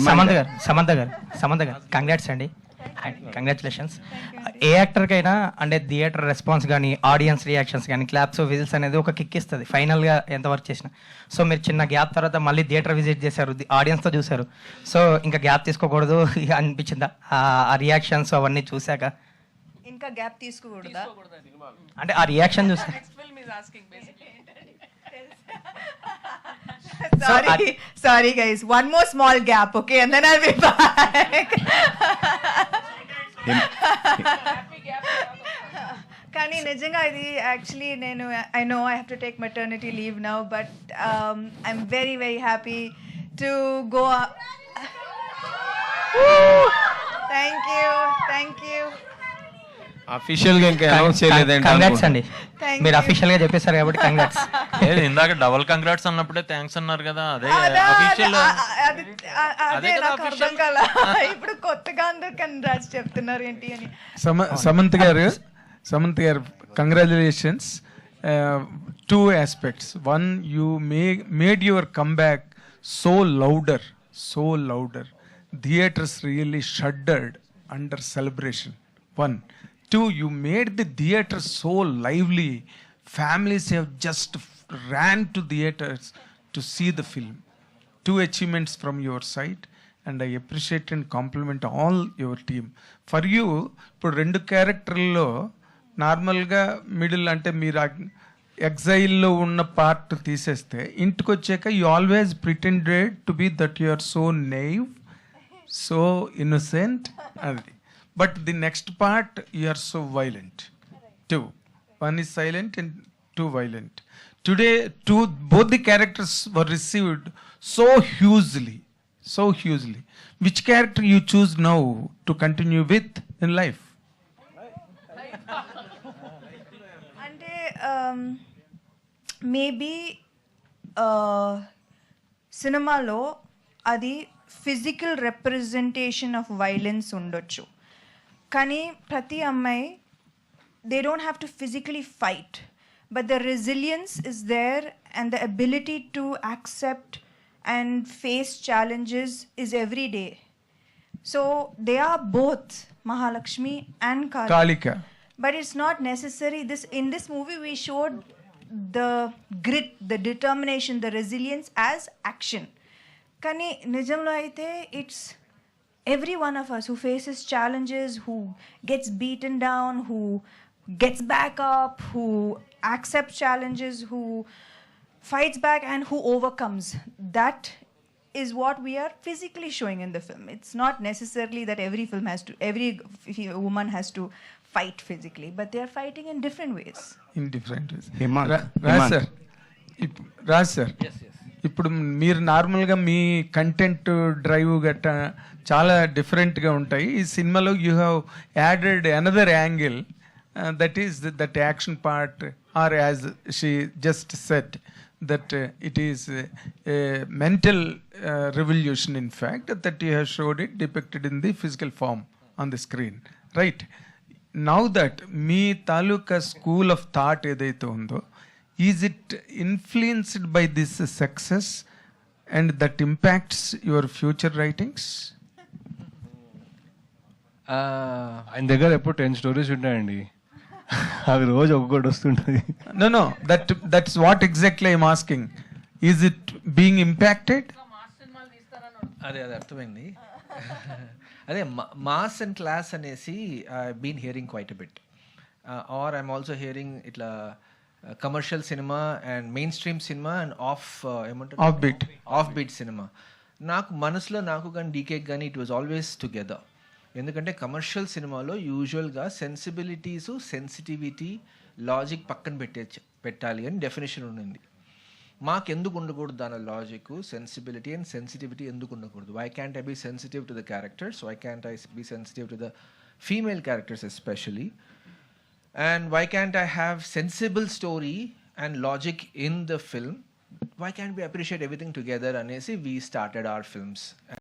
సమంత గారు కంగ్రాట్స్ అండి, కంగ్రాచులేషన్స్. ఏ యాక్టర్కైనా అంటే థియేటర్ రెస్పాన్స్ కానీ ఆడియన్స్ రియాక్షన్స్ కానీ క్లాప్స్ విజిల్స్ అనేది ఒక కిక్ ఇస్తుంది ఫైనల్గా ఎంత వర్క్ చేసినా. సో మీరు చిన్న గ్యాప్ తర్వాత మళ్ళీ థియేటర్ విజిట్ చేశారు, ఆడియన్స్తో చూశారు. సో ఇంకా గ్యాప్ తీసుకోకూడదు అనిపించిందా ఆ రియాక్షన్స్ అవన్నీ చూశాక? ఇంకా గ్యాప్ తీసుకోకూడదా అంటే ఆ రియాక్షన్ చూస్తే sorry guys, one more small gap, okay, and then I'll be back. కానీ నిజంగా ఇది యాక్చువల్లీ నేను I know I have to take maternity leave now, but I'm very very happy to go. Thank you. Official గా ఇంకా announce చేయలేదండి. Congrats అండి, మీరు official గా చెప్పేశారు కాబట్టి కంగ్రాట్స్. ఇందాక డబుల్ కంగ్రాట్స్ అన్నప్పుడే థ్యాంక్స్ అన్నారు కదా, అదే అఫీషియల్. అదే నాకు అర్థం కాల, ఇప్పుడు కొత్తగా అందరు కంగ్రాట్స్ చెప్తున్నారు ఏంటి అని. సమంత్ గారు congratulations. Two aspects. One, you made your comeback so louder. Theaters really shuddered under celebration. One. Two, you made the theater so lively. Families have just ran to theaters to see the film. Two achievements from your side, and I appreciate and compliment all your team. For you, ఇప్పుడు రెండు క్యారెక్టర్లో నార్మల్గా middle అంటే మీరు ఎగ్జైల్లో ఉన్న part తీసేస్తే ఇంటికి వచ్చాక you always pretended to be that you are so naive, so innocent అది. But the next part, you are so violent. Two. One is silent and two violent. Today, both the characters were received so hugely. Which character you choose now to continue with in life? అంటే maybe సినిమాలో అది physical representation of violence ఉండొచ్చు, కానీ ప్రతి అమ్మాయి they don't have to physically fight, but the resilience is there and the ability to accept and face challenges is every day. So they are both Mahalakshmi and Kalika. But it's not necessary. In this movie we showed the grit, the determination, the resilience as action. Kani nijamlo aithe it's every one of us who faces challenges, who gets beaten down, who gets back up, who accepts challenges, who fights back and who overcomes. That is what we are physically showing in the film. It's not necessarily that every woman has to fight physically, but they are fighting in different ways. Raj sir, ఇప్పుడు మీరు నార్మల్గా మీ content drive గట్టా చాలా డిఫరెంట్గా ఉంటాయి. ఈ సినిమాలో you have added another angle, that is that action part, or as she just set that it is a mental revolution, in fact, that you have showed it depicted in the physical form on the screen, right? Now that me taluka school of thought edaithe undo, is it influenced by this success and that impacts your future writings? ఆయన దగ్గర ఎప్పుడు 10 stories ఉంటాయండి, అవి రోజు ఒక్కొక్కటి వస్తుంటుంది. No, that's what exactly I'm asking. Is it being impacted? అదే అర్థమైంది. అదే మాస్ అండ్ క్లాస్ అనేసి I been hearing quite a bit, or I'm also hearing ఇట్లా commercial cinema and mainstream cinema and offbeat cinema. నాకు మనసులో నాకు కానీ డీకేకి కానీ ఇట్ వాజ్ ఆల్వేస్ టుగెదర్. ఎందుకంటే కమర్షియల్ సినిమాలో యూజువల్గా సెన్సిటివిటీ లాజిక్ పక్కన పెట్టాలి అని డెఫినేషన్ ఉండింది. మాకు ఎందుకు ఉండకూడదు దాని లాజిక్, సెన్సిబిలిటీ అండ్ సెన్సిటివిటీ ఎందుకు ఉండకూడదు? Why can't I be sensitive to the characters, why can't I be sensitive to the female characters especially, and why can't I have sensible story and logic in the film? Why can't be appreciate everything together అనేసి we started our films.